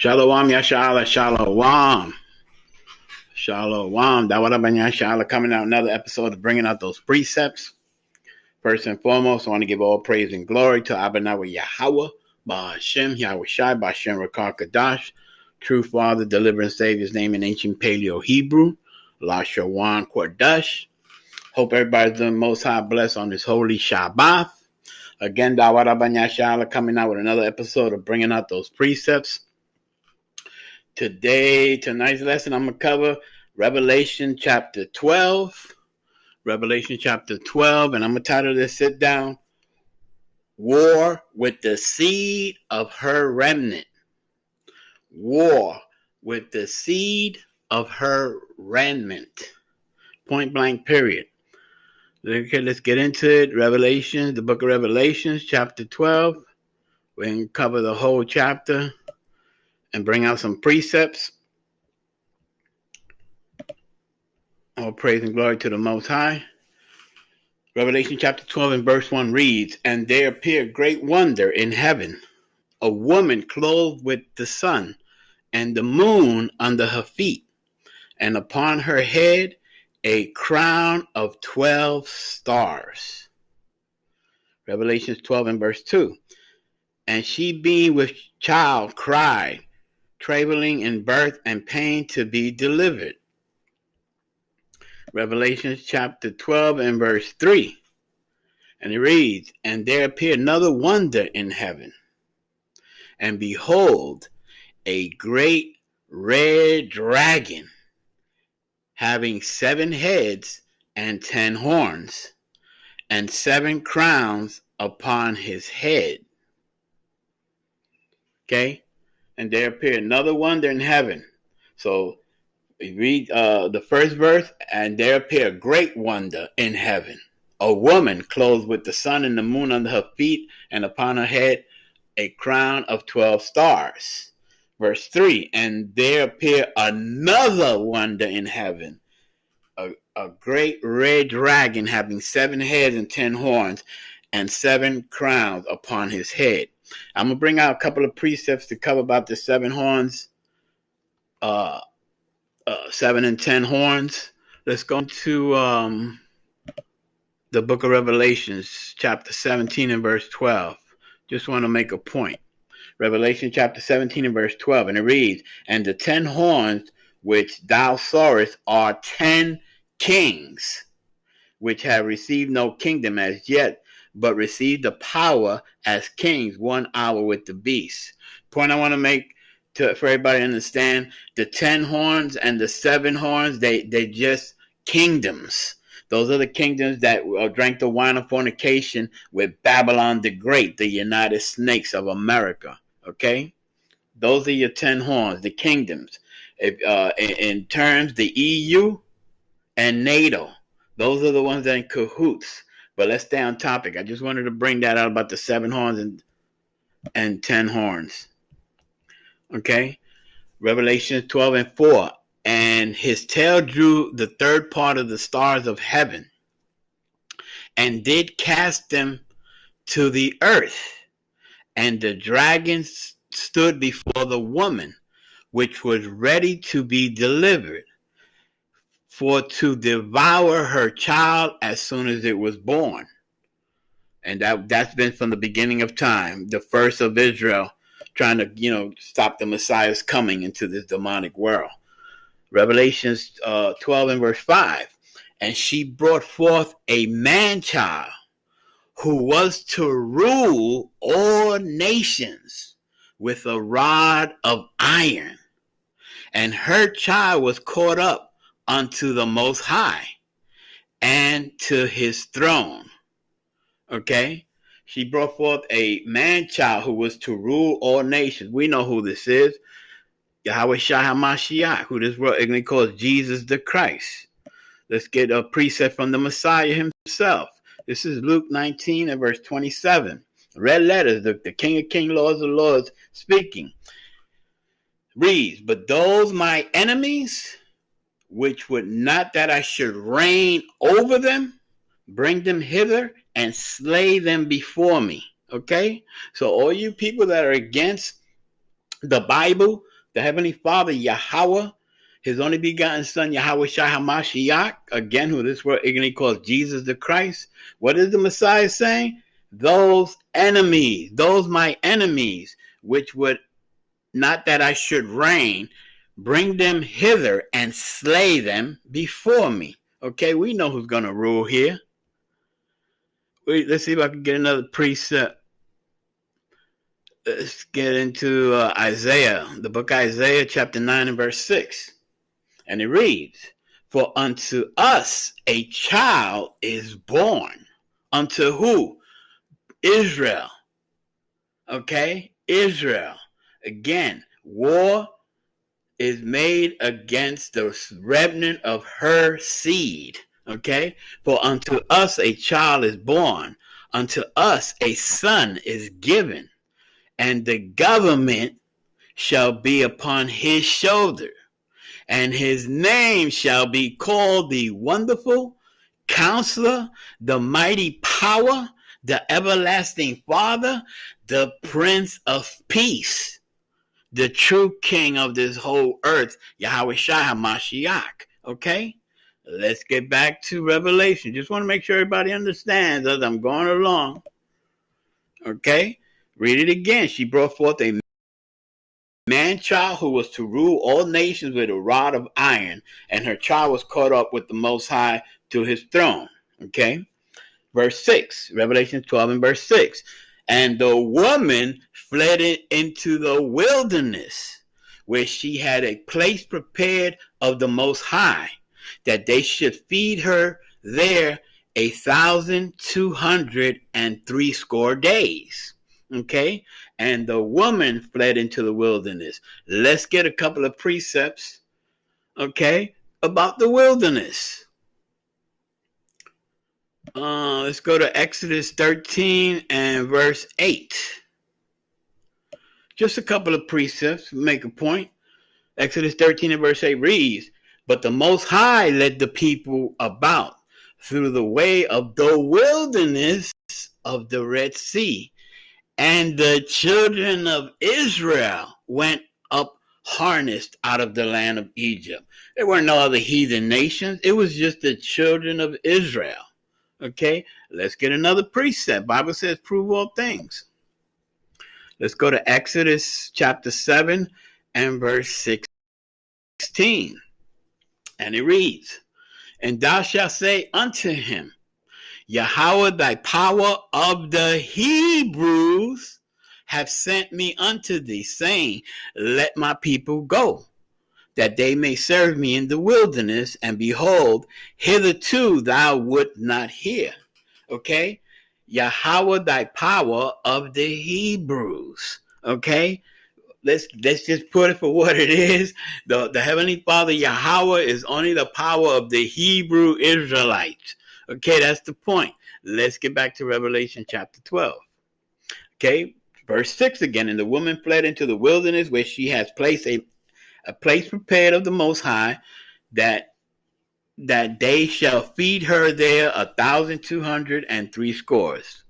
Shalom, Yashala, Shalom. Shalom. Dawadabban Yashala, coming out another episode of bringing out those precepts. First and foremost, I want to give all praise and glory to Abanawa Yahawah, Ba'Hashem, Yahweh Shai, Ba'Hashem Rakar Kadash, True Father, Deliver and Savior's name in ancient Paleo Hebrew, La Shawan Kordash. Hope everybody's doing most high blessed on this holy Shabbat. Again, Dawadabban Yashala, coming out with another episode of bringing out those precepts. Tonight's lesson, I'm going to cover Revelation chapter 12. Revelation chapter 12, and I'm going to title this, sit down, War with the Seed of Her Remnant. War with the Seed of Her Remnant. Point blank, period. Okay, let's get into it. Revelation, the book of Revelations, chapter 12. We're going to cover the whole chapter and bring out some precepts. All praise and glory to the Most High. Revelation chapter 12 and verse 1 reads, "And there appeared great wonder in heaven, a woman clothed with the sun, and the moon under her feet, and upon her head a crown of 12 stars." Revelation 12 and verse 2, "And she being with child cried, travailing in birth and pain to be delivered." Revelation chapter 12 and verse 3. And it reads, "And there appeared another wonder in heaven. And behold, a great red dragon, having 7 heads and 10 horns, and 7 crowns upon his head." Okay? "And there appeared another wonder in heaven." So we read the first verse, "And there appeared a great wonder in heaven, a woman clothed with the sun and the moon under her feet, and upon her head a crown of 12 stars. Verse 3, "And there appeared another wonder in heaven, a great red dragon having 7 heads and 10 horns, and 7 crowns upon his head." I'm going to bring out a couple of precepts to cover about the 7 horns, 7 and 10 horns. Let's go to the book of Revelations, chapter 17 and verse 12. Just want to make a point. Revelation chapter 17 and verse 12, and it reads, "And the 10 horns which thou sawest are 10 kings, which have received no kingdom as yet, but received the power as kings 1 hour with the beast." Point I want to make for everybody to understand, the 10 horns and the 7 horns, they just kingdoms. Those are the kingdoms that drank the wine of fornication with Babylon the Great, the United Snakes of America. Okay? Those are your 10 horns, the kingdoms. In terms, the EU and NATO, those are the ones that are in cahoots. But let's stay on topic. I just wanted to bring that out about the 7 horns and 10 horns. Okay? Revelation 12 and 4. "And his tail drew the third part of the stars of heaven, and did cast them to the earth. And the dragon stood before the woman, which was ready to be delivered, for to devour her child as soon as it was born." And that's been from the beginning of time, the first of Israel trying to, stop the Messiah's coming into this demonic world. Revelation 12 and verse 5. "And she brought forth a man-child, who was to rule all nations with a rod of iron. And her child was caught up unto the Most High, and to his throne." Okay? She brought forth a man-child who was to rule all nations. We know who this is. Yahweh Shai HaMashiach, who this world ignorantly calls Jesus the Christ. Let's get a precept from the Messiah himself. This is Luke 19 and verse 27. Red letters, the King of Kings, Lords of Lords speaking. Reads, "But those my enemies, which would not that I should reign over them, bring them hither and slay them before me." Okay? So all you people that are against the Bible, The Heavenly Father, Yahawah, his only begotten Son, Yahawah Shai HaMashiach, again, who this world ignorantly calls Jesus the Christ. What is the Messiah saying? Those enemies, those my enemies, which would not that I should reign, bring them hither and slay them before me. Okay, we know who's going to rule here. Let's see if I can get another precept. Let's get into Isaiah, the book of Isaiah, chapter 9 and verse 6. And it reads, for unto us a child is born. Unto who? Israel. Okay? Israel. Again, war is made against the remnant of her seed. Okay? For unto us a child is born. Unto us a son is given. And the government shall be upon his shoulder. And his name shall be called the Wonderful Counselor, the Mighty Power, the Everlasting Father, the Prince of Peace, the true King of this whole earth, Yahawah Shai HaMashiach. Okay? Let's get back to Revelation. Just want to make sure everybody understands as I'm going along. Okay? Read it again. She brought forth a man-child who was to rule all nations with a rod of iron, and her child was caught up with the Most High to his throne. Okay? Verse 6, Revelation 12 and verse 6. And the woman fled into the wilderness, where she had a place prepared of the Most High, that they should feed her there 1,260 days. Okay? And the woman fled into the wilderness. Let's get a couple of precepts, okay, about the wilderness. Let's go to Exodus 13 and verse 8. Just a couple of precepts, make a point. Exodus 13 and verse 8 reads, but the Most High led the people about through the way of the wilderness of the Red Sea. And the children of Israel went up harnessed out of the land of Egypt. There were no other heathen nations. It was just the children of Israel. Okay, let's get another precept. Bible says, prove all things. Let's go to Exodus chapter 7 and verse 16. And it reads, and thou shalt say unto him, Yahawah, thy power of the Hebrews have sent me unto thee, saying, let my people go, that they may serve me in the wilderness. And behold, hitherto thou wouldst not hear. Okay? Yahawah, thy power of the Hebrews. Okay? Let's just put it for what it is. The Heavenly Father, Yahawah, is only the power of the Hebrew Israelites. Okay, that's the point. Let's get back to Revelation chapter 12. Okay, verse 6 again. And the woman fled into the wilderness, where she has placed a place prepared of the Most High, that they shall feed her there 1,260.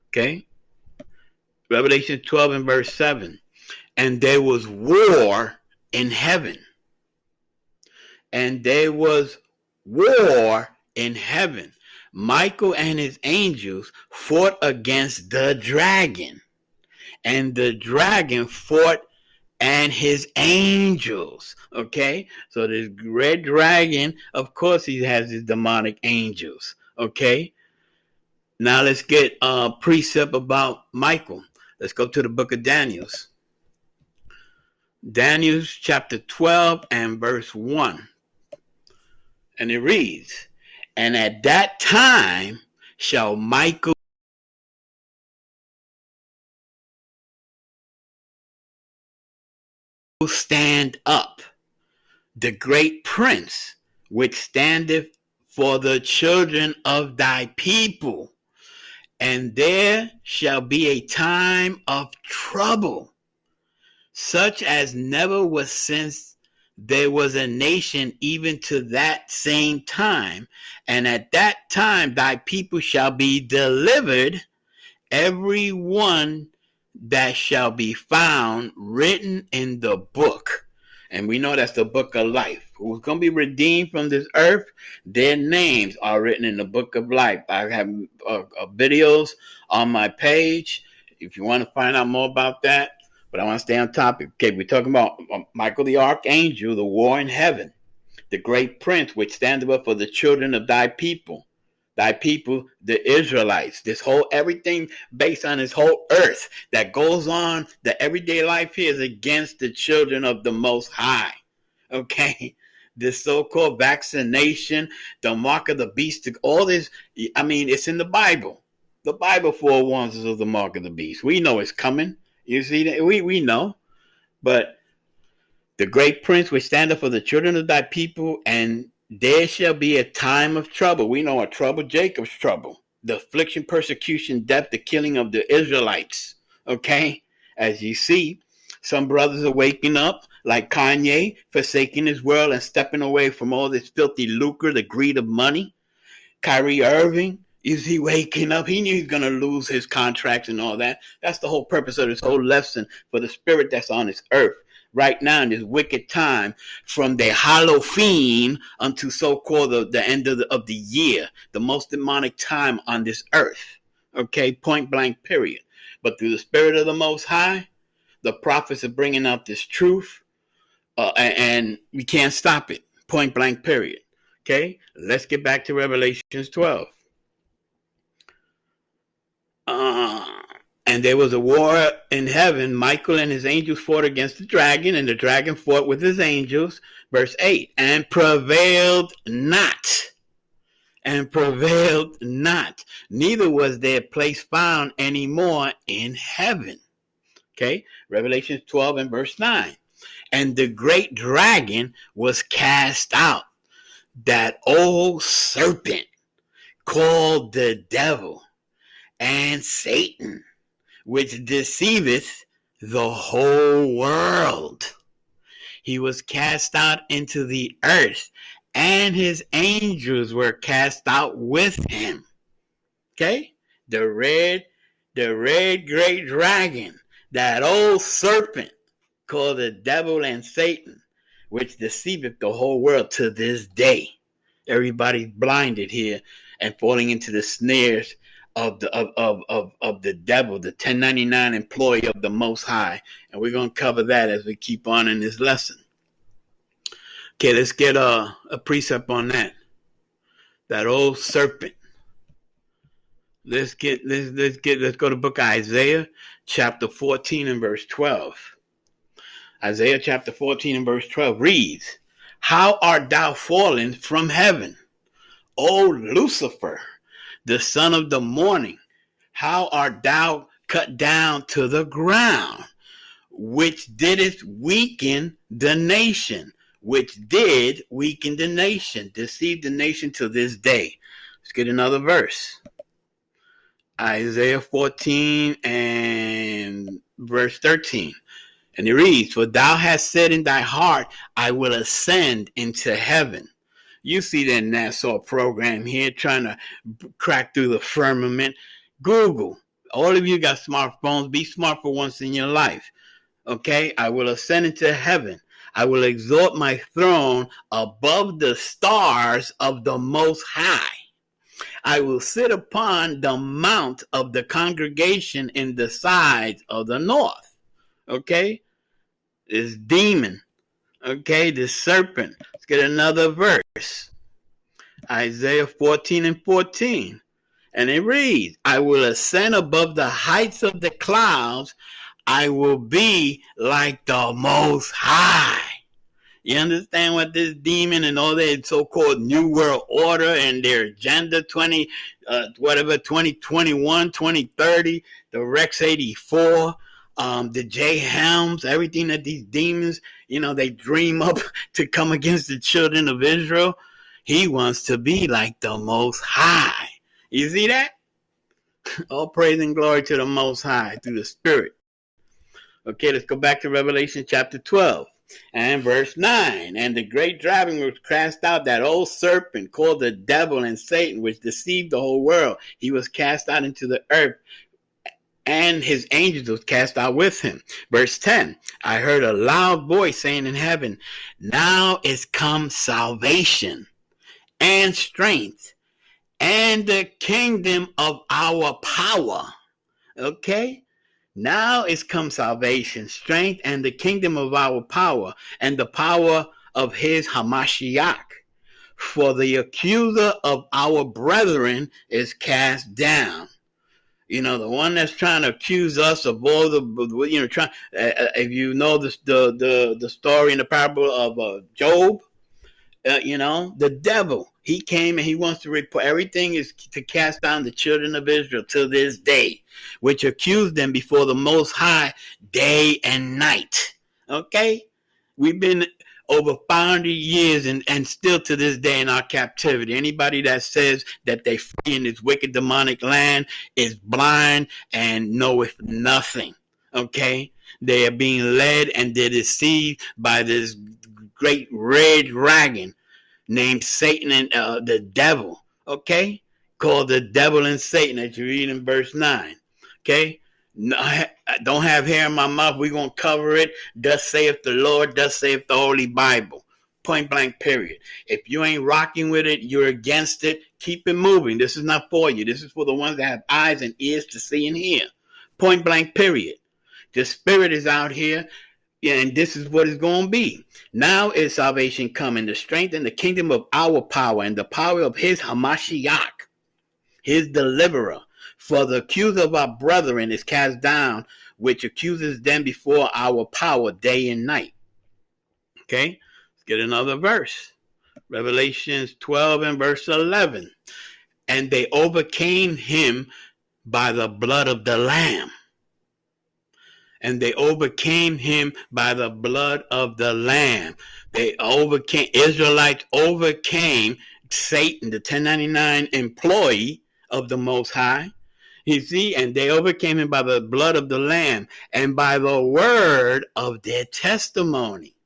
Okay, Revelation 12 and verse 7. And there was war in heaven. And there was war in heaven. Michael and his angels fought against the dragon. And the dragon fought and his angels. Okay? So this red dragon, of course, he has his demonic angels. Okay? Now let's get a precept about Michael. Let's go to the book of Daniel. Daniel chapter 12 and verse 1. And it reads, and at that time shall Michael stand up, the great prince, which standeth for the children of thy people. And there shall be a time of trouble, such as never was since there was a nation, even to that same time. And at that time thy people shall be delivered, every one that shall be found written in the book. And we know that's the book of life. Who's going to be redeemed from this earth, their names are written in the book of life. I have videos on my page if you want to find out more about that. But I want to stay on topic. Okay, we're talking about Michael the Archangel, the war in heaven, the great prince, which standeth up for the children of thy people, the Israelites. This whole everything based on this whole earth that goes on, the everyday life here is against the children of the Most High. Okay, this so-called vaccination, the mark of the beast, all this. I mean, it's in the Bible. The Bible forewarns us of the mark of the beast. We know it's coming. You see that? We know, but the great prince which standeth for the children of thy people, and there shall be a time of trouble. We know a trouble, Jacob's trouble. The affliction, persecution, death, the killing of the Israelites. Okay? As you see, some brothers are waking up, like Kanye, forsaking his world and stepping away from all this filthy lucre, the greed of money. Kyrie Irving, is he waking up? He knew he's going to lose his contracts and all that. That's the whole purpose of this whole lesson for the spirit that's on this earth right now in this wicked time, from the Halloween unto so-called the end of the year, the most demonic time on this earth. Okay, point blank, period. But through the spirit of the Most High, the prophets are bringing out this truth, and we can't stop it. Point blank, period. Okay, let's get back to Revelations 12. And there was a war in heaven. Michael and his angels fought against the dragon, and the dragon fought with his angels. Verse 8, and prevailed not. And prevailed not. Neither was their place found anymore in heaven. Okay, Revelation 12 and verse 9. And the great dragon was cast out, that old serpent called the devil and Satan, which deceiveth the whole world. He was cast out into the earth, and his angels were cast out with him. Okay? The red great dragon, that old serpent called the devil and Satan, which deceiveth the whole world to this day. Everybody's blinded here and falling into the snares of the devil, the 1099 employee of the Most High. And we're going to cover that as we keep on in this lesson. Okay, let's get a precept on that. That old serpent. Let's go to the book of Isaiah, chapter 14 and verse 12. Isaiah chapter 14 and verse 12 reads, how art thou fallen from heaven, O Lucifer, the son of the morning? How art thou cut down to the ground, which didst weaken the nation, deceive the nation to this day. Let's get another verse. Isaiah 14 and verse 13. And it reads, for thou hast said in thy heart, I will ascend into heaven. You see that NASA program here trying to crack through the firmament. Google. All of you got smartphones. Be smart for once in your life. Okay? I will ascend into heaven. I will exalt my throne above the stars of the Most High. I will sit upon the mount of the congregation in the sides of the north. Okay? This demon. Okay? This serpent. Let's get another verse. Isaiah 14 and 14. And it reads, I will ascend above the heights of the clouds. I will be like the Most High. You understand what this demon and all their so-called New World Order and their agenda 2021, 2030, the Rex 84, the J Helms, everything that these demons, they dream up to come against the children of Israel. He wants to be like the Most High. You see that? All praise and glory to the Most High through the Spirit. Okay, let's go back to Revelation chapter 12. And verse 9, and the great dragon was cast out, that old serpent called the devil and Satan, which deceived the whole world. He was cast out into the earth, and his angels was cast out with him. Verse 10, I heard a loud voice saying in heaven, now is come salvation and strength and the kingdom of our power. Okay? Now is come salvation, strength, and the kingdom of our power, and the power of his Hamashiach. For the accuser of our brethren is cast down. You know, the one that's trying to accuse us of all the, trying. If you know the story in the parable of Job, the devil, he came and he wants to report. Everything is to cast down the children of Israel to this day, which accused them before the Most High day and night. Okay? We've been over 500 years and still to this day in our captivity. Anybody that says that they free in this wicked demonic land is blind and knoweth nothing. Okay? They are being led and they're deceived by this great red dragon named Satan and the devil, okay? Called the devil and Satan that you read in verse 9, okay? No, I don't have hair in my mouth. We're going to cover it. Thus saith the Lord, thus saith the Holy Bible. Point blank, period. If you ain't rocking with it, you're against it, keep it moving. This is not for you. This is for the ones that have eyes and ears to see and hear. Point blank, period. The spirit is out here. Yeah, and this is what it's going to be. Now is salvation coming, the strength and the kingdom of our power and the power of his Hamashiach, his deliverer. For the accuser of our brethren is cast down, which accuses them before our power day and night. Okay, let's get another verse. Revelations 12 and verse 11. And they overcame him by the blood of the Lamb. And they overcame him by the blood of the Lamb. Israelites overcame Satan, the 1099 employee of the Most High. You see, and they overcame him by the blood of the Lamb and by the word of their testimony.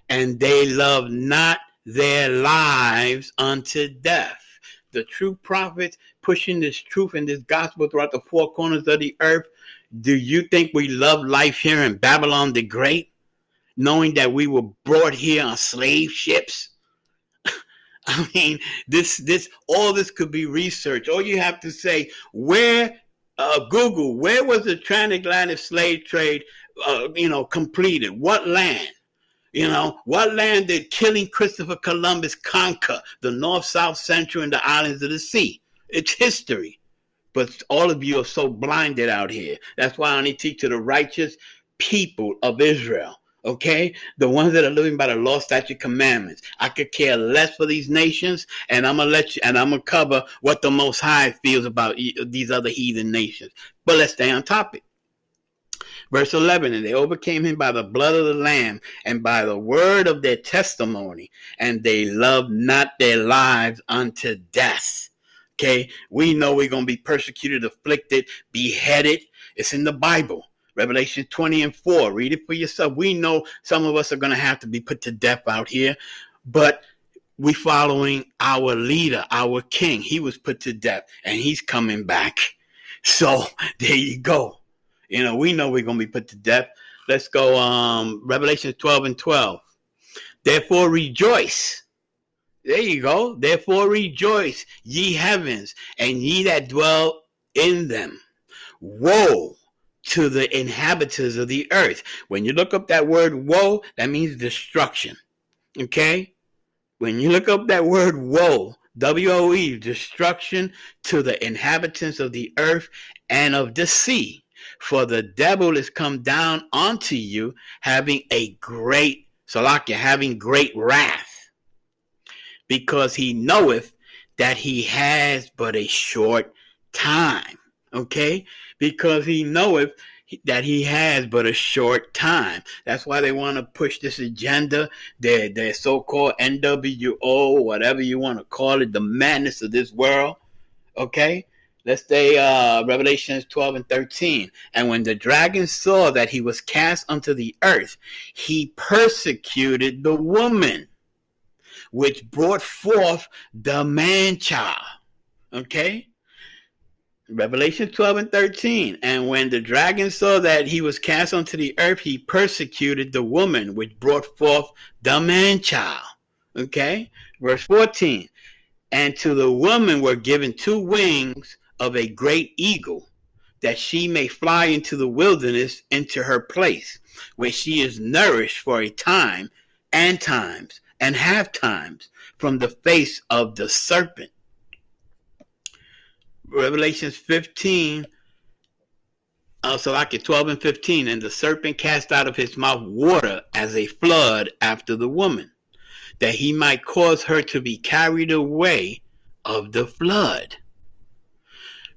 And they loved not their lives unto death. The true prophets pushing this truth and this gospel throughout the four corners of the earth. Do you think we love life here in Babylon the Great, knowing that we were brought here on slave ships? I mean, all this could be researched. All you have to say, Google, where was the transatlantic slave trade, completed? What land? What land did killing Christopher Columbus conquer? The North, South, Central, and the islands of the sea. It's history. But all of you are so blinded out here. That's why I only teach to the righteous people of Israel. Okay? The ones that are living by the law, statute, commandments. I could care less for these nations, and I'm gonna cover what the Most High feels about these other heathen nations. But let's stay on topic. Verse 11, and they overcame him by the blood of the Lamb and by the word of their testimony, and they loved not their lives unto death. Okay, we know we're going to be persecuted, afflicted, beheaded. It's in the Bible. Revelation 20 and 4. Read it for yourself. We know some of us are going to have to be put to death out here, but we following our leader, our king. He was put to death, and he's coming back. So there you go. We know we're going to be put to death. Let's go. Revelation 12 and 12. Therefore rejoice. There you go. Therefore rejoice, ye heavens, and ye that dwell in them. Woe to the inhabitants of the earth. When you look up that word woe, that means destruction. Okay? When you look up that word woe, W-O-E, destruction to the inhabitants of the earth and of the sea. For the devil is come down unto you, having great wrath. Because he knoweth that he has but a short time. Okay? Because he knoweth that he has but a short time. That's why they want to push this agenda, their so-called NWO, whatever you want to call it, the madness of this world. Okay? Let's say Revelations 12 and 13. And when the dragon saw that he was cast unto the earth, he persecuted the woman, which brought forth the man-child. Okay? Revelation 12 and 13. And when the dragon saw that he was cast onto the earth, he persecuted the woman which brought forth the man-child. Okay? Verse 14. And to the woman were given 2 wings of a great eagle, that she may fly into the wilderness, into her place, where she is nourished for a time and times and half times from the face of the serpent. Revelation 15, so like it 12 and 15. And the serpent cast out of his mouth water as a flood after the woman, that he might cause her to be carried away of the flood.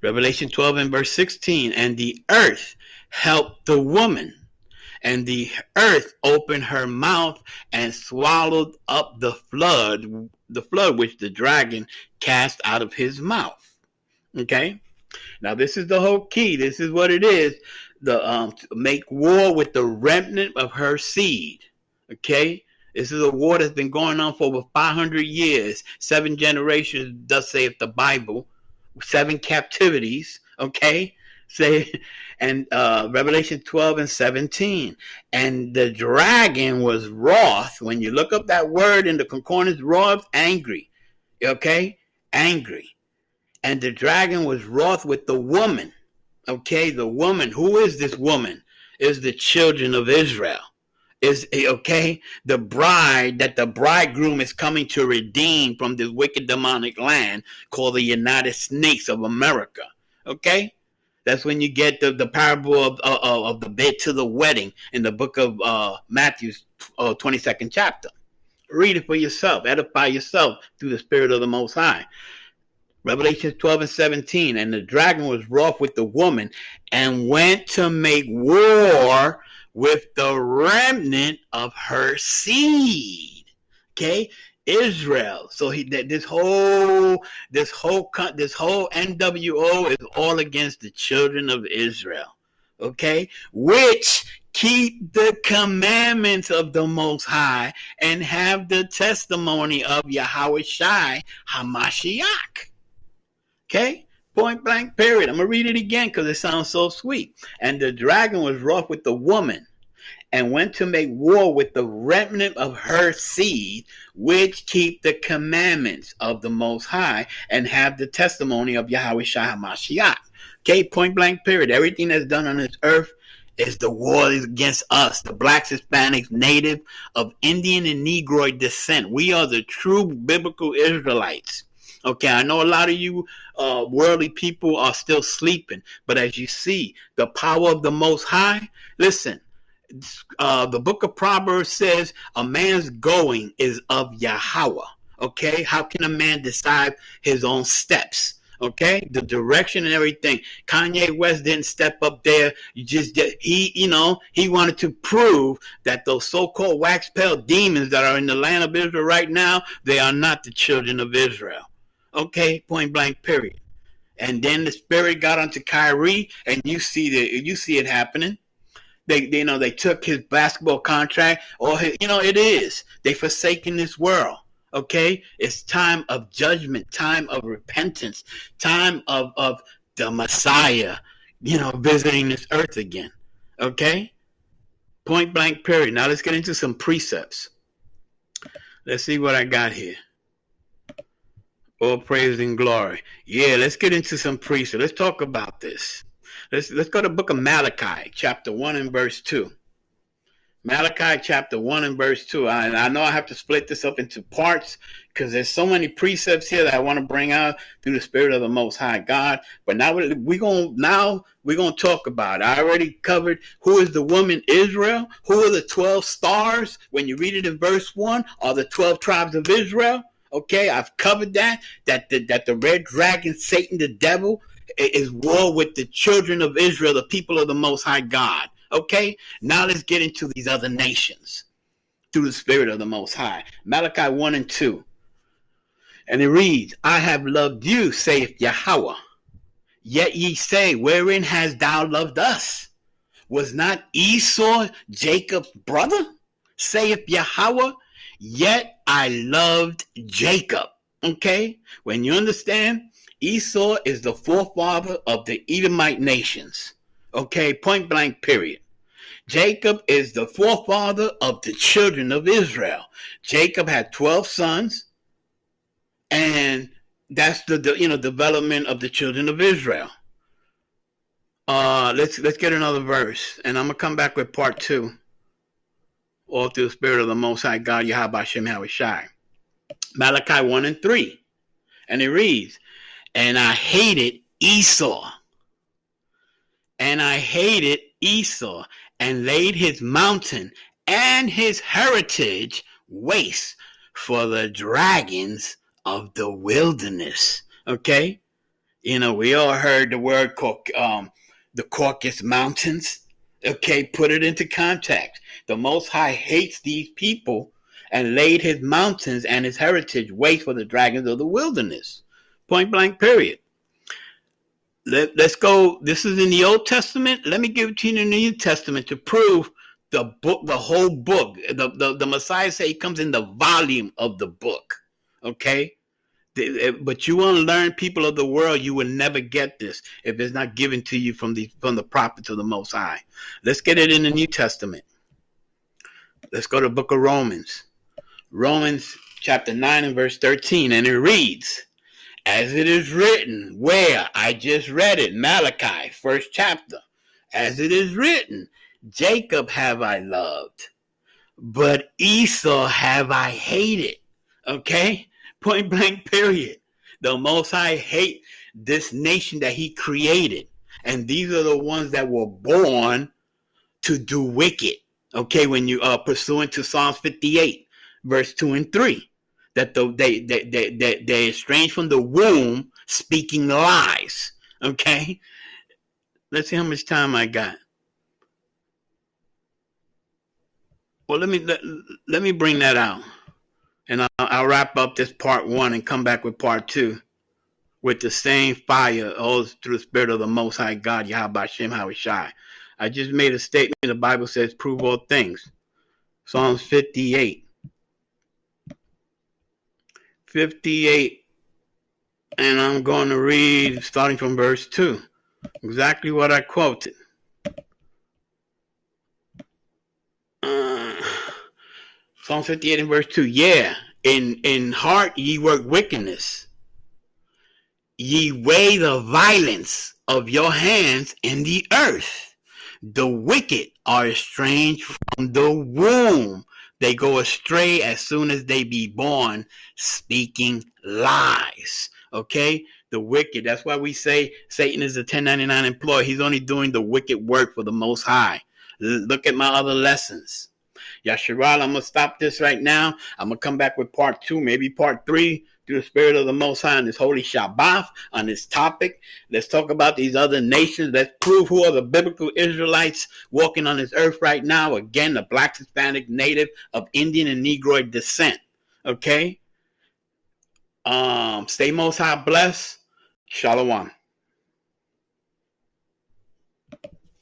Revelation 12 and verse 16. And the earth helped the woman, and the earth opened her mouth and swallowed up the flood which the dragon cast out of his mouth. Okay? Now this is the whole key. This is what it is. To make war with the remnant of her seed. Okay? This is a war that's been going on for over 500 years. 7 generations, thus saith the Bible. 7 captivities. Okay? And Revelation 12 and 17. And the dragon was wroth. When you look up that word in the concordance, wroth, angry. Okay? Angry. And the dragon was wroth with the woman. Okay? The woman. Who is this woman? Is the children of Israel. Is, okay? The bride that the bridegroom is coming to redeem from this wicked demonic land called the United States of America. Okay? That's when you get the parable of the bed to the wedding in the book of Matthew's 22nd chapter. Read it for yourself. Edify yourself through the Spirit of the Most High. Revelation 12 and 17. And the dragon was wroth with the woman and went to make war with the remnant of her seed. Okay? Israel. So this whole NWO is all against the children of Israel. Okay? Which keep the commandments of the Most High and have the testimony of Yahawah Hamashiach. Okay? Point blank period. I'm going to read it again because it sounds so sweet. And the dragon was wroth with the woman and went to make war with the remnant of her seed, which keep the commandments of the Most High and have the testimony of Yahawah Hamashiach. Okay? Point blank period. Everything that's done on this earth is the war against us, the blacks, Hispanics, native of Indian and Negroid descent. We are the true biblical Israelites. Okay, I know a lot of you worldly people are still sleeping, but as you see, the power of the Most High, listen, the book of Proverbs says a man's going is of Yahawah. Okay, how can a man decide his own steps? Okay, the direction and everything. Kanye West didn't step up there. He wanted to prove that those so-called wax-pale demons that are in the land of Israel right now, they are not the children of Israel. Okay, point blank period. And then the spirit got onto Kyrie, and you see it happening. They took his basketball contract, or it is. They forsaken this world. Okay, it's time of judgment, time of repentance, time of the Messiah, visiting this earth again. Okay, point blank period. Now let's get into some precepts. Let's see what I got here. All praise and glory. Yeah, let's get into some precepts. Let's talk about this. Let's go to the book of Malachi, chapter 1 and verse 2. Malachi chapter 1 and verse 2. I know I have to split this up into parts because there's so many precepts here that I want to bring out through the Spirit of the Most High God. But now we're going to talk about it. I already covered who is the woman Israel, who are the 12 stars. When you read it in verse 1, are the 12 tribes of Israel. Okay, I've covered that the red dragon, Satan, the devil, is war with the children of Israel, the people of the Most High God. Okay, now let's get into these other nations through the Spirit of the Most High. Malachi 1 and 2. And it reads, I have loved you, saith Yahawah. Yet ye say, wherein hast thou loved us? Was not Esau Jacob's brother? Saith Yahawah. Yet I loved Jacob. Okay? When you understand, Esau is the forefather of the Edomite nations. Okay, point blank, period. Jacob is the forefather of the children of Israel. Jacob had 12 sons, and that's the development of the children of Israel. Let's get another verse, and I'm gonna come back with part 2. All through the Spirit of the Most High God, Yahawah Shem Yahushai. Malachi 1 and 3, and it reads, "And I hated Esau, and laid his mountain and his heritage waste for the dragons of the wilderness." Okay, we all heard the word the Caucasus Mountains. Okay, put it into context. The Most High hates these people and laid his mountains and his heritage waste for the dragons of the wilderness. Point blank, period. Let's go. This is in the Old Testament. Let me give it to you in the New Testament to prove the whole book. The Messiah said he comes in the volume of the book. Okay? But you want to learn, people of the world, you will never get this if it's not given to you from the prophets of the Most High. Let's get it in the New Testament. Let's go to the book of Romans. Romans chapter 9 and verse 13, and it reads, "As it is written," where? I just read it, Malachi, first chapter. "As it is written, Jacob have I loved, but Esau have I hated." Okay? Point blank, period. The Most High hate this nation that he created. And these are the ones that were born to do wicked. Okay, when you are pursuant to Psalms 58, verse 2 and 3. That they're estranged from the womb, speaking lies. Okay? Let's see how much time I got. Well, let me bring that out. And I'll wrap up this part 1 and come back with part 2 with the same fire, all through the Spirit of the Most High God, Yahawah Shem Yahushai. I just made a statement. The Bible says, "Prove all things." Psalms 58. 58. And I'm going to read starting from verse 2. Exactly what I quoted. Psalm 58 and verse 2. "Yeah, in heart ye work wickedness. Ye weigh the violence of your hands in the earth. The wicked are estranged from the womb. They go astray as soon as they be born, speaking lies." Okay? The wicked. That's why we say Satan is a 1099 employee. He's only doing the wicked work for the Most High. Look at my other lessons. Yasharal, I'm going to stop this right now. I'm going to come back with part 2, maybe part 3, through the Spirit of the Most High on this holy Shabbat, on this topic. Let's talk about these other nations. Let's prove who are the biblical Israelites walking on this earth right now. Again, the Black, Hispanic, Native of Indian and Negroid descent. Okay? Stay Most High blessed. Shalom.